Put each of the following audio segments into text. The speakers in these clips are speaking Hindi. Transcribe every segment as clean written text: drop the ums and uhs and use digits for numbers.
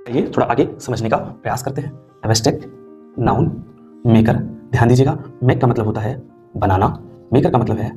ये थोड़ा आगे समझने का प्रयास करते हैं। एब्स्ट्रैक्ट नाउन मेकर, ध्यान दीजिएगा, मेक का मतलब होता है बनाना, मेकर का मतलब है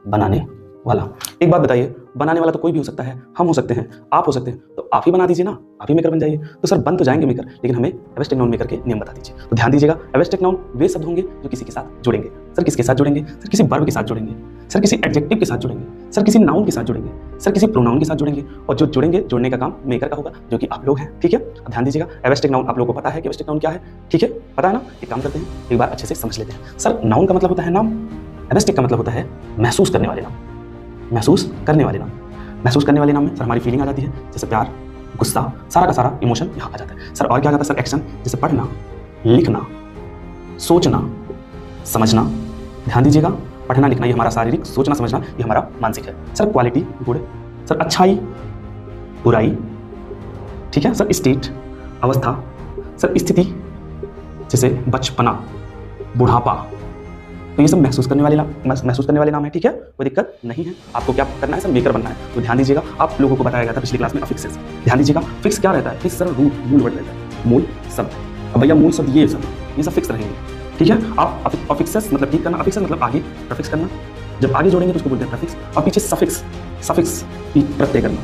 बनाने वाला। एक बात बताइए, बनाने वाला तो कोई भी हो सकता है, हम हो सकते हैं, आप हो सकते हैं, तो आप ही बना दीजिए ना, आप ही मेकर बन जाइए। तो सर बन तो जाएंगे मेकर, लेकिन हमें एब्स्ट्रैक्ट नाउन मेकर के नियम बता दीजिए। तो ध्यान दीजिएगा, एब्स्ट्रैक्ट नाउन वे शब्द होंगे जो किसी के साथ जुड़ेंगे। सर किसके साथ जुड़ेंगे? सर किसी वर्ब के साथ जुड़ेंगे, सर किसी एडजेक्टिव के साथ जुड़ेंगे, सर किसी नाउन के साथ जुड़ेंगे, सर किसी प्रोनाउन के साथ जुड़ेंगे, और जो जुड़ेंगे, जुड़ने का काम मेकर का होगा, जो कि आप लोग हैं। ठीक है, अब ध्यान दीजिएगा, एब्स्ट्रैक्ट नाउन आप लोगों को पता है कि एब्स्ट्रैक्ट नाउन क्या है? ठीक है, पता है ना? एक काम करते हैं, एक बार अच्छे से समझ लेते हैं। सर नाउन का मतलब होता है नाम, एब्स्ट्रैक्ट का मतलब होता है महसूस करने वाले नाम, महसूस करने वाले नाम। महसूस करने वाले नाम में सर हमारी फीलिंग आ जाती है, जैसे प्यार, गुस्सा, सारा का सारा इमोशन यहाँ आ जाता है। सर और क्या आ जाता है? सर एक्शन, जैसे पढ़ना, लिखना, सोचना, समझना। ध्यान दीजिएगा, पढ़ना लिखना ये हमारा शारीरिक, सोचना समझना ये हमारा मानसिक है। सर क्वालिटी गुड, सर अच्छाई, बुराई, ठीक है। सर स्टेट अवस्था, सर स्थिति, जैसे बचपना, बुढ़ापा। तो ये सब महसूस करने वाले नाम है। ठीक है, कोई दिक्कत नहीं है। आपको क्या करना है? सर मेकर बनना है। तो ध्यान दीजिएगा, आप लोगों को बताया गया था पिछली क्लास में अफिक्सेस। ध्यान दीजिएगा, फिक्स क्या रहता है? फिक्स सर रूट, मूल वर्ड रहता है, मूल शब्द। अब भैया मूल शब्द ये सब फिक्स रहेंगे। ठीक है, आप अफिक्सेस मतलब ठीक करना, अफिक्सेस मतलब आगे प्रफिक्स करना। जब आगे जोड़ेंगे तो उसको बोलते हैं प्रफिक्स, और पीछे सफिक्स प्रत्यय करना।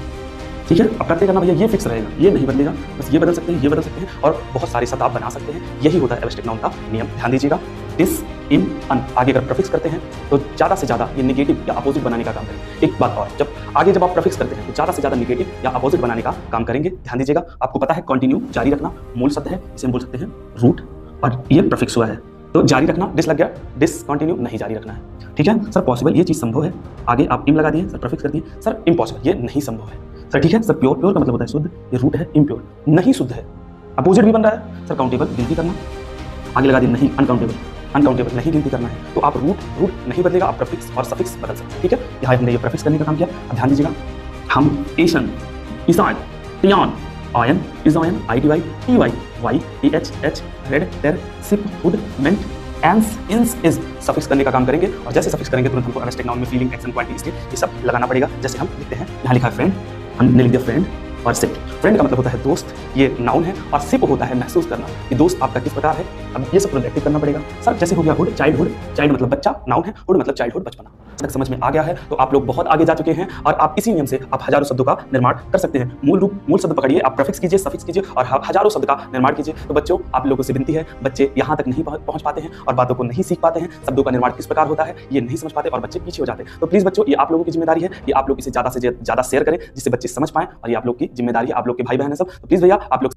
ठीक है, अब प्रत्यय करना भैया ये फिक्स रहेगा, ये नहीं बदलेगा, बस ये बदल सकते हैं, ये बदल सकते हैं, और बहुत सारे शब्द आप बना सकते हैं। यही होता है एब्स्ट्रैक्ट नाउन का नियम। ध्यान दीजिएगा, दिस, इन, अन आगे अगर प्रफिक्स करते हैं तो ज़्यादा से ज़्यादा ये निगेटिव या अपोजिट बनाने का काम करेंगे। एक बात और, जब आप प्रफिक्स करते हैं तो ज़्यादा से ज़्यादा निगेटिव या अपोजिट बनाने का काम करेंगे। ध्यान दीजिएगा, आपको पता है कंटिन्यू जारी रखना मूल शब्द है, इसे हम बोल सकते हैं रूट, और ये प्रफिक्स हुआ है तो जारी रखना, डिस लग गया, डिसकंटिन्यू नहीं जारी रखना है। ठीक है सर, पॉसिबल ये चीज़ संभव है, आगे आप इम लगा दिए, सर प्रफिक्स कर दिए। सर इम्पॉसिबल ये नहीं संभव है सर। ठीक है सर, प्योर का मतलब होता है शुद्ध, ये रूट है, इम्प्योर नहीं शुद्ध है, अपोजिट भी बन रहा है। सर काउंटेबल गिनती करना, आगे लगा दिए नहीं, अनकाउंटेबल नहीं गिनती करना है। तो आप रूट नहीं बदलेगा, आप प्रफिक्स और सफिक्स बदल सकते हैं। ठीक है, यहाँ हमने ये प्रफिक्स करने का काम किया। अब ध्यान दीजिएगा, हम ation, ition, tion, ion, ization, ITY, TY, y, EH, red, ter, ship, hood, ment, ance, ence, is suffix करने का काम करेंगे। और जैसे सफिक्स करेंगे तुरंत हमको एब्स्ट्रैक्ट नाउन में फीलिंग, एक्शन, क्वालिटी, स्टेट ये सब लगाना पड़ेगा। जैसे हम लिखते हैं, यहाँ लिखा है फ्रेंड, हमने लिख दिया फ्रेंड, और सिप। फ्रेंड का मतलब होता है दोस्त, ये नाउन है, और सिप होता है महसूस करना, कि दोस्त आपका किस प्रकार है। अब ये सब प्रोजेक्टिव करना पड़ेगा। सर जैसे हो गया हुड, चाइल्डहुड, चाइल्ड मतलब बच्चा, नाउन है, हुड मतलब चाइल्डहुड, बचपना। तक समझ में आ गया है तो आप लोग बहुत आगे जा चुके हैं, और आप इसी नियम से आप हजारों शब्दों का निर्माण कर सकते हैं। मूल शब्द पकड़िए, आप प्रफिक्स कीजिए, सफिक्स कीजिए, और हजारों शब्द का निर्माण कीजिए। तो बच्चों, आप लोगों से विनती है, बच्चे यहाँ तक नहीं पहुंच पाते हैं और बातों को नहीं सीख पाते हैं, शब्दों का निर्माण किस प्रकार होता है ये नहीं समझ पाते, और बच्चे पीछे हो जाते हैं। तो प्लीज बच्चों, ये आप लोगों की जिम्मेदारी है, ये आप लोग इसे ज्यादा से ज्यादा शेयर करें, जिससे बच्चे समझ पाएं, और ये आप लोग की जिम्मेदारी है, आप लोग के भाई बहन है सब। तो प्लीज भैया आप लोग